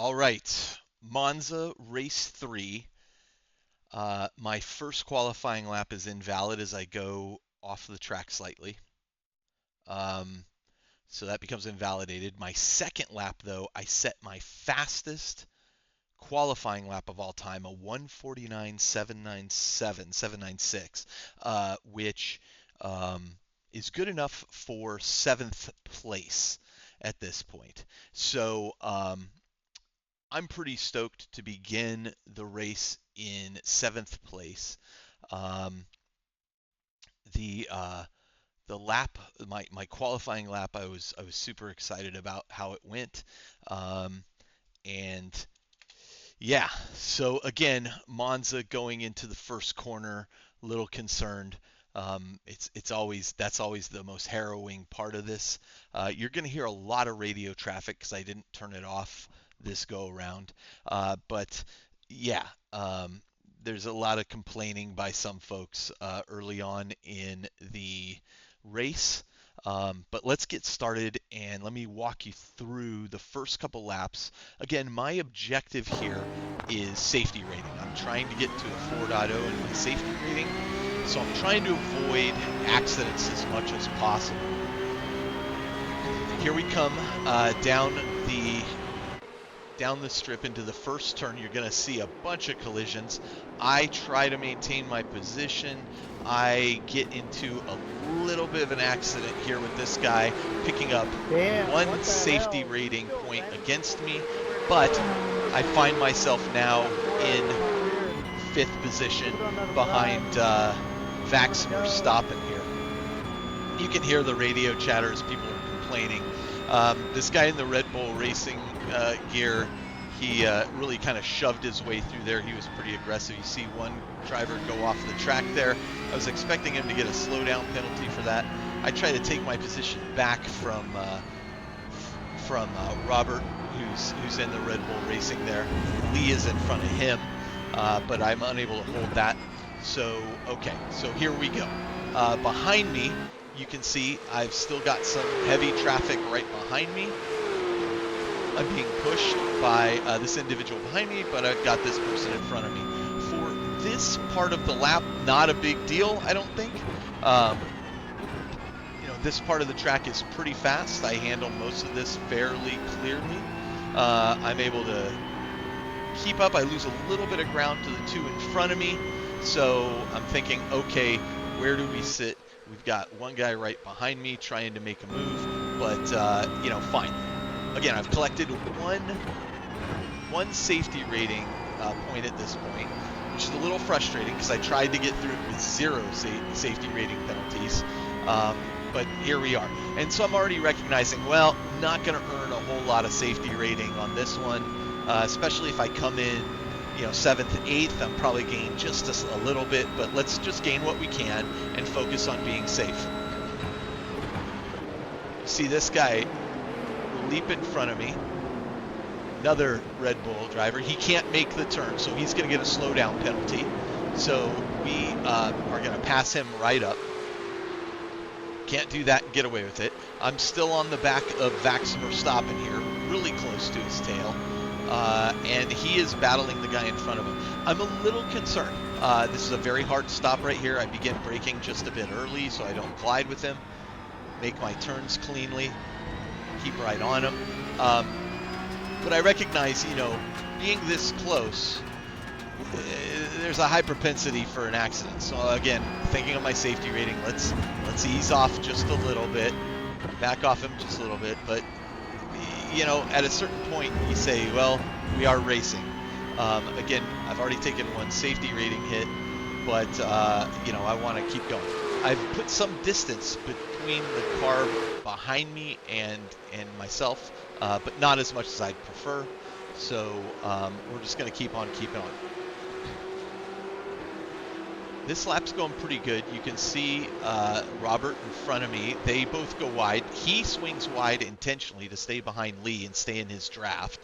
All right, Monza race 3. My first qualifying lap is invalid as I go off the track slightly. Um, so that becomes invalidated. My second lap, though, I set my fastest qualifying lap of all time, a 1:49.796, which um, is good enough for seventh place at this point. So I'm pretty stoked to begin the race in seventh place. Um, the uh, the lap, my qualifying lap, I was super excited about how it went, um, and yeah. So again, Monza going into the first corner, a little concerned. It's always that's always the most harrowing part of this. You're going to hear a lot of radio traffic because I didn't turn it off this go around. But yeah, there's a lot of complaining by some folks early on in the race. But let's get started and let me walk you through the first couple laps. Again, my objective here is safety rating. I'm trying to get to a 4.0 in my safety rating, so I'm trying to avoid accidents as much as possible. Here we come down the strip into the first turn. You're going to see a bunch of collisions. I try to maintain my position. I get into a little bit of an accident here with this guy, picking up one safety rating point against me, but I find myself now in fifth position behind Vaxmer stopping here. You can hear the radio chatter as people are complaining. This guy in the Red Bull Racing gear, he really kind of shoved his way through there. He was pretty aggressive. You see one driver go off the track there. I was expecting him to get a slowdown penalty for that. I try to take my position back from Robert, who's in the Red Bull Racing there. Lee is in front of him, but I'm unable to hold that. So, okay, so here we go. Behind me, you can see I've still got some heavy traffic right behind me. I'm being pushed by this individual behind me, but I've got this person in front of me. For this part of the lap, not a big deal, I don't think. This part of the track is pretty fast. I handle most of this fairly clearly. I'm able to keep up. I lose a little bit of ground to the two in front of me. So I'm thinking, okay, where do we sit? We've got one guy right behind me trying to make a move, but fine. Again, I've collected one safety rating point at this point, which is a little frustrating because I tried to get through it with zero safety rating penalties. But here we are. And so I'm already recognizing, well, not going to earn a whole lot of safety rating on this one, especially if I come in, 7th, 8th. I'm probably gaining just a little bit, but let's just gain what we can and focus on being safe. See this guy leap in front of me, another Red Bull driver. He can't make the turn, so he's going to get a slowdown penalty. So we are going to pass him right up. Can't do that and get away with it. I'm still on the back of Vaxmer stopping here, really close to his tail. And he is battling the guy in front of him. I'm a little concerned. This is a very hard stop right here. I begin braking just a bit early so I don't collide with him. Make my turns cleanly. Keep right on him. But I recognize, being this close, there's a high propensity for an accident. So again, thinking of my safety rating, let's ease off just a little bit, back off him just a little bit. But at a certain point, you say, well, we are racing. Again, I've already taken one safety rating hit, but I want to keep going. I've put some distance between the car behind me and myself, but not as much as I'd prefer. So we're just going to keep on keeping on. This lap's going pretty good. You can see Robert in front of me. They both go wide. He swings wide intentionally to stay behind Lee and stay in his draft.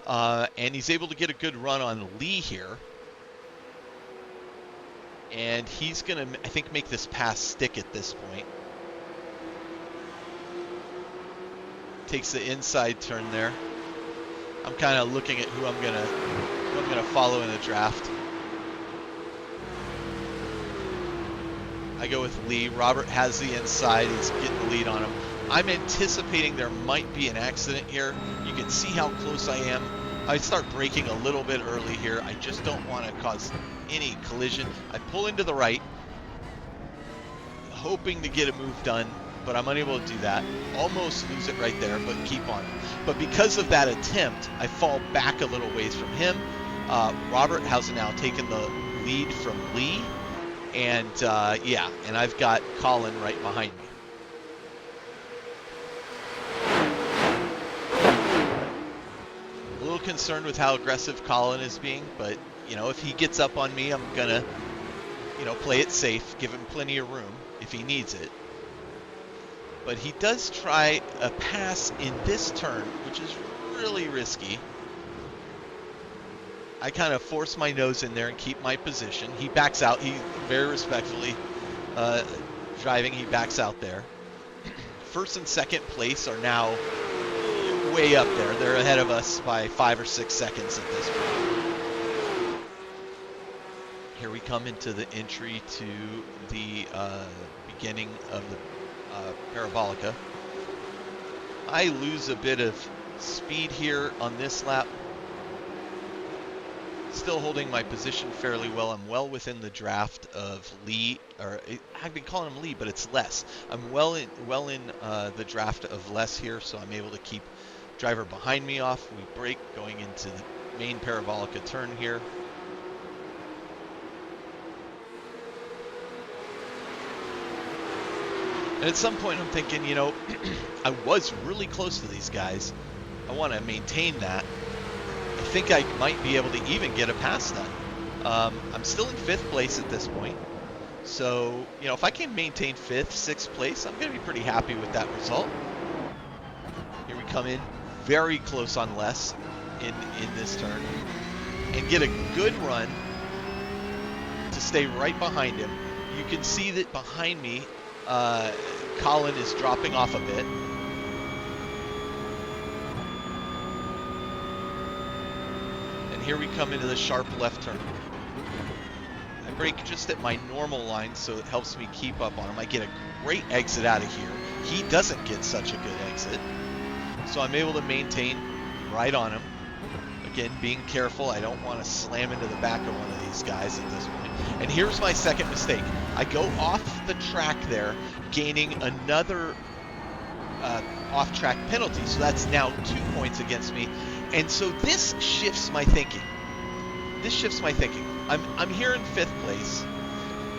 And he's able to get a good run on Lee here. And he's going to, I think, make this pass stick at this point. Takes the inside turn there. I'm kind of looking at who I'm gonna follow in the draft. I go with Lee. Robert has the inside. He's getting the lead on him. I'm anticipating there might be an accident here. You can see how close I am. I start braking a little bit early here. I just don't want to cause any collision. I pull into the right, hoping to get a move done, but I'm unable to do that. Almost lose it right there, but keep on. But because of that attempt, I fall back a little ways from him. Robert has now taken the lead from Lee. And yeah, and I've got Colin right behind me. A little concerned with how aggressive Colin is being, but you know, if he gets up on me, I'm gonna, you know, play it safe, give him plenty of room if he needs it. But he does try a pass in this turn, which is really risky. I kind of force my nose in there and keep my position. He backs out. He very respectfully driving. He backs out there. First and second place are now way up there. They're ahead of us by 5 or 6 seconds at this point. Here we come into the entry to the beginning of the Parabolica. I lose a bit of speed here on this lap. Still holding my position fairly well. I'm well within the draft of Lee, or I've been calling him Lee, but it's Les. I'm well in the draft of Les here, so I'm able to keep driver behind me off. We brake going into the main Parabolica turn here. And at some point I'm thinking, you know, I was really close to these guys. I want to maintain that. I think I might be able to even get a pass done. I'm still in 5th place at this point. So, you know, if I can maintain 5th, 6th place, I'm going to be pretty happy with that result. Here we come in very close on Les in this turn. And get a good run to stay right behind him. You can see that behind me, Colin is dropping off a bit. Here we come into the sharp left turn. I brake just at my normal line, so it helps me keep up on him. I get a great exit out of here. He doesn't get such a good exit. So I'm able to maintain right on him. Again, being careful. I don't want to slam into the back of one of these guys at this point. And here's my second mistake. I go off the track there, gaining another off-track penalty. So that's now 2 points against me. And so this shifts my thinking. I'm here in 5th place.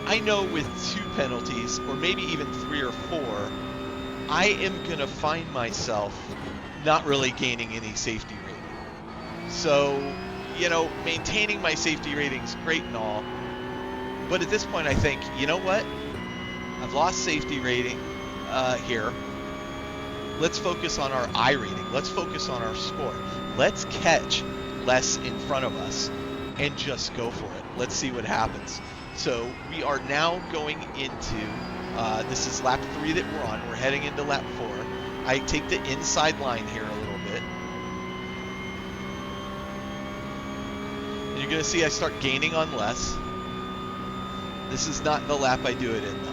I know with 2 penalties, or maybe even 3 or 4, I am going to find myself not really gaining any safety rating. So, you know, maintaining my safety rating is great and all. But at this point, I think, you know what? I've lost safety rating here. Let's focus on our I rating. Let's focus on our score. Let's catch Les in front of us and just go for it. Let's see what happens. So we are now going into, this is lap 3 that we're on. We're heading into lap 4. I take the inside line here a little bit. And you're going to see I start gaining on Les. This is not the lap I do it in, though.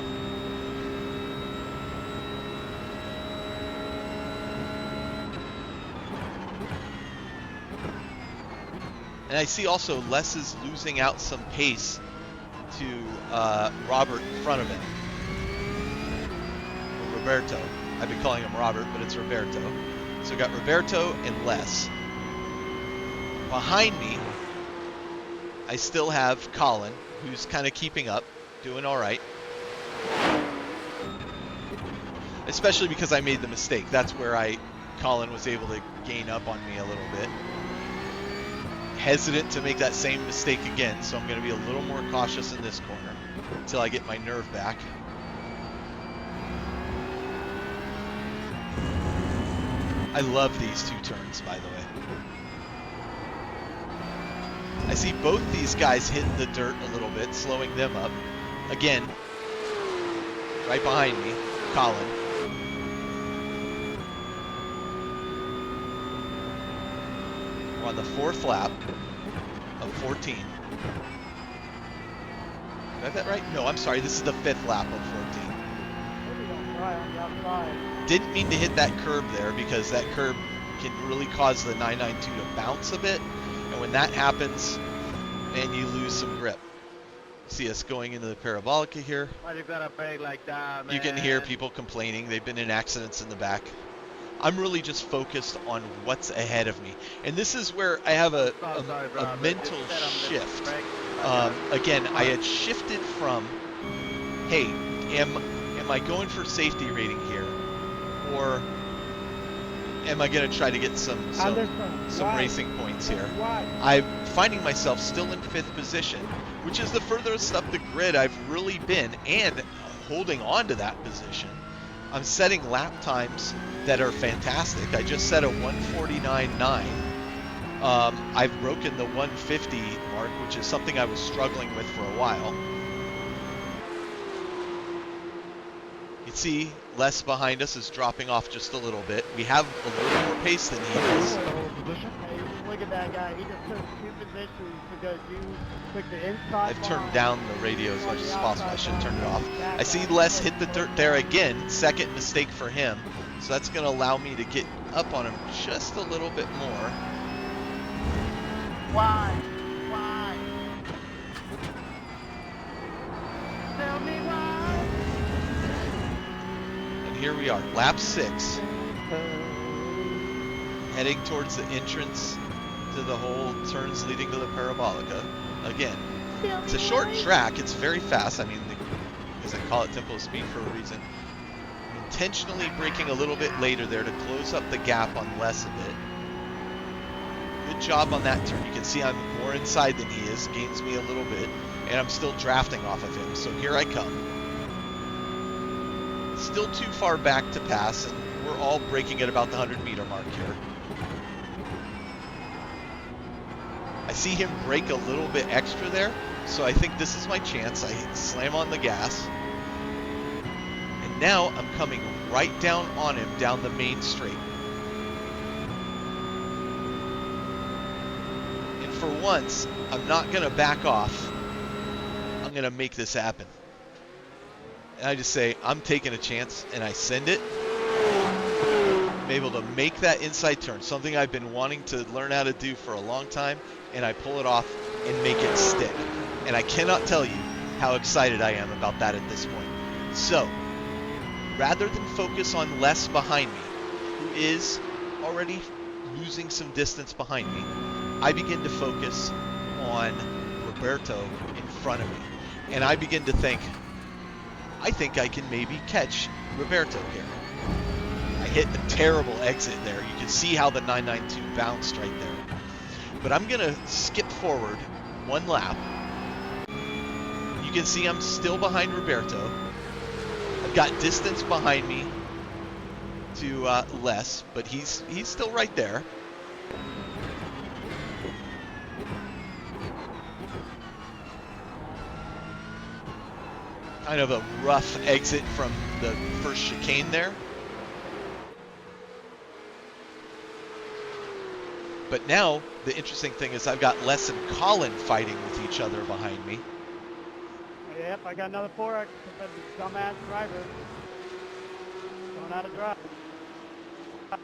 And I see also Les is losing out some pace to Robert in front of him. Or Roberto. I've been calling him Robert, but it's Roberto. So we got Roberto and Les. Behind me, I still have Colin, who's kind of keeping up, doing all right. Especially because I made the mistake. That's where Colin was able to gain up on me a little bit. Hesitant to make that same mistake again, so I'm going to be a little more cautious in this corner until I get my nerve back. I love these 2 turns, by the way. I see both these guys hit the dirt a little bit, slowing them up. Again, right behind me, Colin. We're on the 4th lap of 14. Did I have that right? No, I'm sorry. This is the 5th lap of 14. Didn't mean to hit that curb there because that curb can really cause the 992 to bounce a bit. And when that happens, man, you lose some grip. See us going into the parabolica here. Why you gotta brake like that, man? You can hear people complaining. They've been in accidents in the back. I'm really just focused on what's ahead of me. And this is where I have a mental shift. Again, I had shifted from, hey, am I going for safety rating here? Or am I going to try to get some racing points here? I'm finding myself still in 5th position, which is the furthest up the grid I've really been, and holding on to that position. I'm setting lap times that are fantastic. I just set a 149.9. I've broken the 150 mark, which is something I was struggling with for a while. You see, Les behind us is dropping off just a little bit. We have a little more pace than he is. Look at that guy. He just took 2 positions because you took the inside. I've turned down the radio as much as possible. I should turn it off. I see Les hit the dirt there again. Second mistake for him. So that's going to allow me to get up on him just a little bit more. Why? Why? Tell me why. And here we are, lap 6. Heading towards the entrance to the whole turns leading to the parabolica. Again, it's a short track. It's very fast. I mean, as I call it, tempo speed for a reason. I'm intentionally braking a little bit later there to close up the gap on Les a bit. Good job on that turn. You can see I'm more inside than he is. Gains me a little bit. And I'm still drafting off of him. So here I come. Still too far back to pass, and we're all braking at about the 100-meter mark here. I see him brake a little bit extra there, so I think this is my chance. I slam on the gas. And now I'm coming right down on him down the main straight. And for once, I'm not going to back off. I'm going to make this happen. And I just say, I'm taking a chance, and I send it. I'm able to make that inside turn, something I've been wanting to learn how to do for a long time, and I pull it off and make it stick. And I cannot tell you how excited I am about that at this point. So, rather than focus on Les behind me, who is already losing some distance behind me, I begin to focus on Roberto in front of me. And I begin to think, I think I can maybe catch Roberto here. I hit a terrible exit there. You can see how the 992 bounced right there. But I'm going to skip forward 1 lap. You can see I'm still behind Roberto. I've got distance behind me to Les, but he's still right there. Kind of a rough exit from the first chicane there. But now, the interesting thing is I've got Les and Colin fighting with each other behind me. Yep, I got another 4X with that dumbass driver. Don't know how to drive.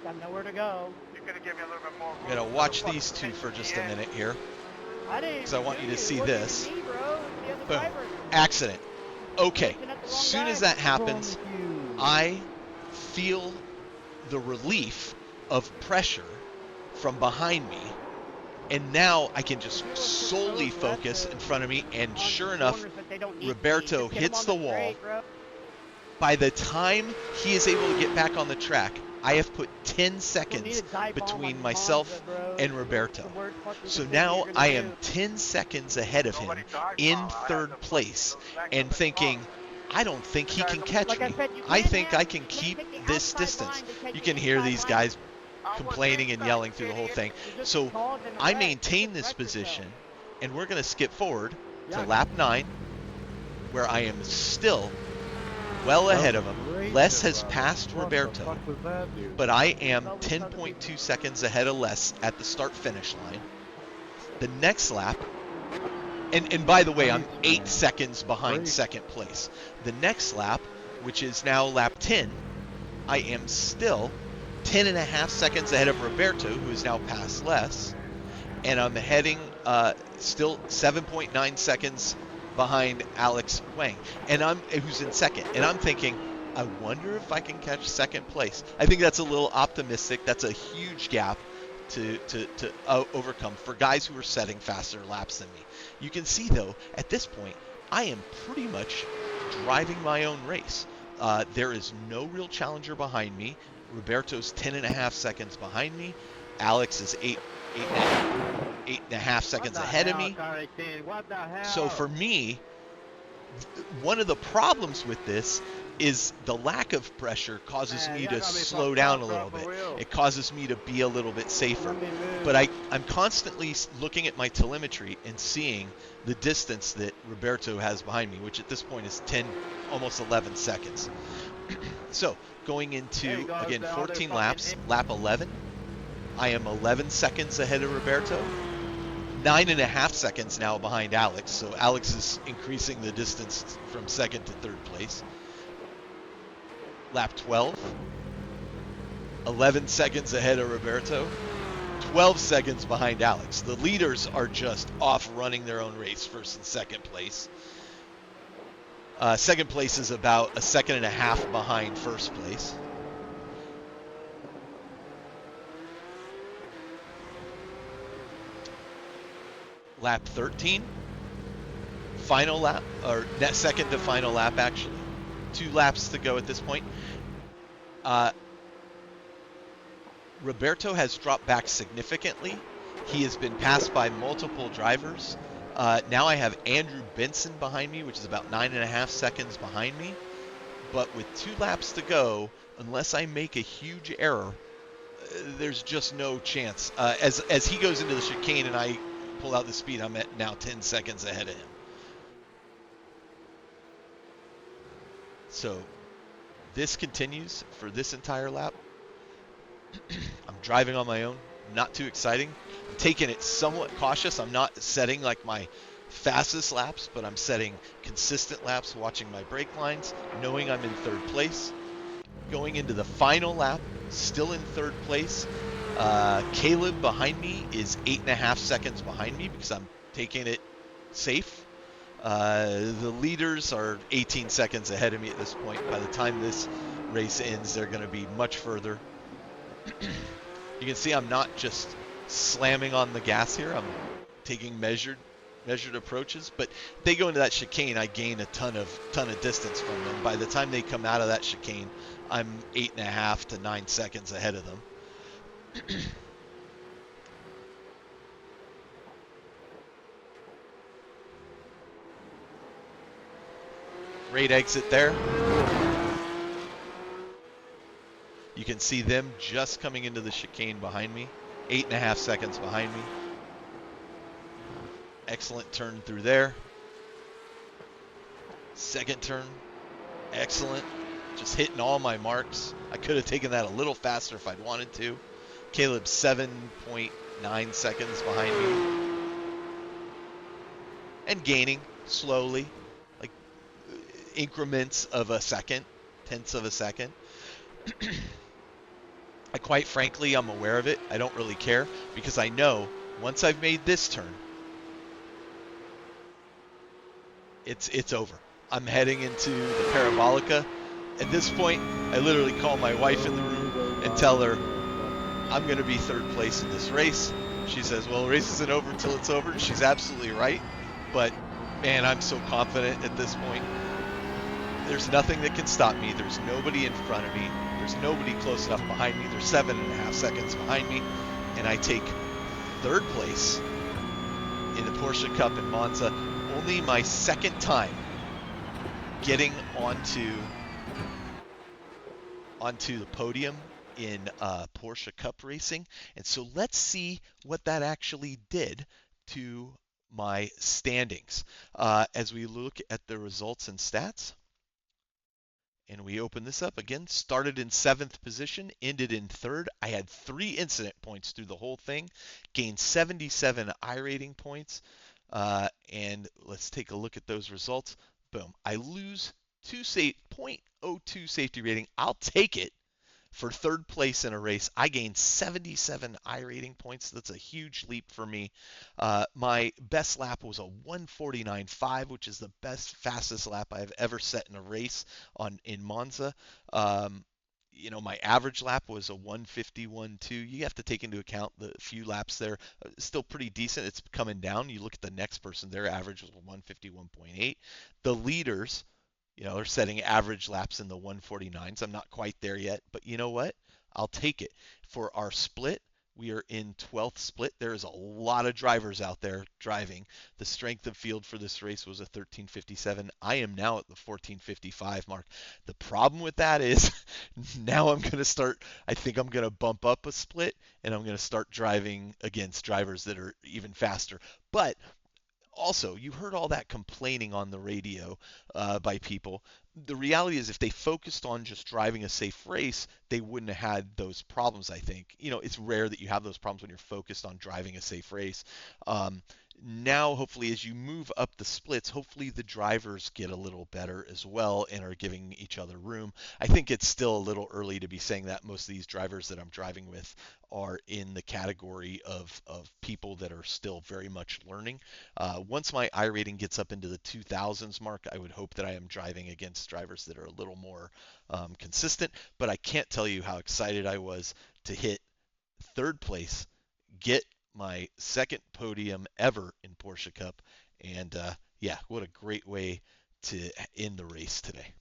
Got nowhere to go. You're gonna give me a little bit more room. I'm going to watch these two for just a minute here, because I want you to see this. Me, bro. The other Boom. driver. Accident. Okay, as soon as that happens, I feel the relief of pressure from behind me, and now I can just solely focus in front of me, and sure enough, Roberto hits the wall. By the time he is able to get back on the track, I have put 10 seconds between myself and Roberto. So now I am 10 seconds ahead of him in 3rd place, and thinking, I don't think he can catch me. I think I can keep this distance. You can hear these guys complaining and yelling through the whole thing. So I maintain this position, and we're going to skip forward to lap 9, where I am still well ahead of him. Les has passed What the Roberto, fuck was that, dude? but I am Well, we saw the big- 10.2 seconds ahead of Les at the start-finish line. The next lap, and by the way, I'm Christ, 8 man. seconds behind Great. second place. The next lap, which is now lap 10, I am still 10.5 seconds ahead of Roberto, who is now past Les, and I'm heading still 7.9 seconds behind Alex Wang, who's in second. And I'm thinking, I wonder if I can catch second place. I think that's a little optimistic. That's a huge gap to overcome for guys who are setting faster laps than me. You can see, though, at this point, I am pretty much driving my own race. There is no real challenger behind me. Roberto's 10.5 seconds behind me. Alex is 8.5 seconds ahead of me. What the hell? So for me, one of the problems with this is the lack of pressure causes Man, me you're to gonna be slow fucked down up, a little bro, bit. for real. It causes me to be a little bit safer. Let me move. But I'm constantly looking at my telemetry and seeing the distance that Roberto has behind me, which at this point is 10, almost 11 seconds. So going There into, you go, again, the other 14 fucking laps, lap 11, I am 11 seconds ahead of Roberto. 9.5 seconds now behind Alex, so Alex is increasing the distance from second to third place. Lap 12, 11 seconds ahead of Roberto, 12 seconds behind Alex. The leaders are just off running their own race, first and second place. Second place is about a second and a half behind first place. Lap 13, final lap, or second to final lap actually. 2 laps to go at this point. Roberto has dropped back significantly. He has been passed by multiple drivers. Now I have Andrew Benson behind me, which is about 9.5 seconds behind me. But with 2 laps to go, unless I make a huge error, there's just no chance. As he goes into the chicane and I pull out the speed, I'm at now 10 seconds ahead of him. So this continues for this entire lap. I'm driving on my own, not too exciting. I'm taking it somewhat cautious. I'm not setting like my fastest laps, but I'm setting consistent laps, watching my brake lines, knowing I'm in third place. Going into the final lap, still in third place. Caleb behind me is 8.5 seconds behind me because I'm taking it safe. The leaders are 18 seconds ahead of me at this point. By the time this race ends, they're going to be much further. You can see I'm not just slamming on the gas here. I'm taking measured approaches, but they go into that chicane, I gain a ton of distance from them. By the time they come out of that chicane, I'm 8.5 to 9 seconds ahead of them. Great exit there. You can see them just coming into the chicane behind me. 8.5 seconds behind me. Excellent turn through there. Second turn. Excellent. Just hitting all my marks. I could have taken that a little faster if I'd wanted to. Caleb's 7.9 seconds behind me. And gaining slowly, like increments of a second, tenths of a second. Quite frankly, I'm aware of it. I don't really care because I know once I've made this turn, it's over. I'm heading into the Parabolica. At this point, I literally call my wife in the room and tell her I'm going to be third place in this race. She says, well, the race isn't over until it's over. And she's absolutely right. But, man, I'm so confident at this point. There's nothing that can stop me. There's nobody in front of me. There's nobody close enough behind me. There's 7.5 seconds behind me. And I take third place in the Porsche Cup in Monza. Only my second time getting onto the podium in Porsche Cup racing. And so let's see what that actually did to my standings as we look at the results and stats. And we open this up again. Started in 7th position, ended in 3rd. I had 3 incident points through the whole thing, gained 77 iRating points. And let's take a look at those results. Boom. I lose 0.02 safety rating. I'll take it for 3rd place in a race. I gained 77 iRating points. That's a huge leap for me. My best lap was a 149.5, which is the fastest lap I've ever set in a race in Monza. My average lap was a 151.2. You have to take into account the few laps there. Still pretty decent. It's coming down. You look at the next person, their average was 151.8. The leaders, they're setting average laps in the 149s. I'm not quite there yet, but you know what? I'll take it. For our split, we are in 12th split. There is a lot of drivers out there driving. The strength of field for this race was a 13:57. I am now at the 14:55 mark. The problem with that is now I think I'm going to bump up a split, and I'm going to start driving against drivers that are even faster. But also, you heard all that complaining on the radio by people. The reality is, if they focused on just driving a safe race, they wouldn't have had those problems, I think. It's rare that you have those problems when you're focused on driving a safe race. Now, hopefully, as you move up the splits, hopefully the drivers get a little better as well and are giving each other room. I think it's still a little early to be saying that. Most of these drivers that I'm driving with are in the category of people that are still very much learning. Once my iRating gets up into the 2000s mark, I would hope that I am driving against drivers that are a little more consistent. But I can't tell you how excited I was to hit 3rd place, get my 2nd podium ever in Porsche Cup, and yeah, what a great way to end the race today.